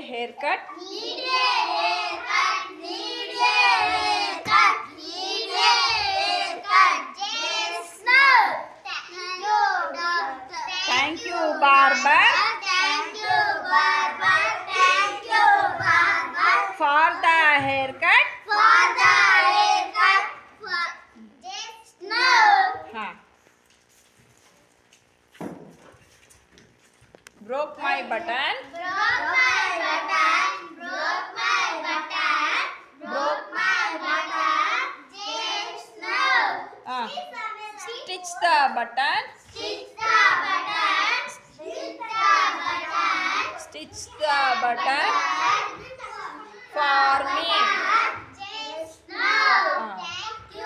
haircut? Need a haircut. Need a haircut. Need a haircut. Just now. Thank you, doctor. Thank you, barber. Thank you, barber. Thank you, barber. For the haircut. For the haircut. Just now. Huh. Broke my button. Broke my button. Broke my button. Broke my button. Just now. Stitch the button. Stitch the button. Stitch the button. Stitch the button for me.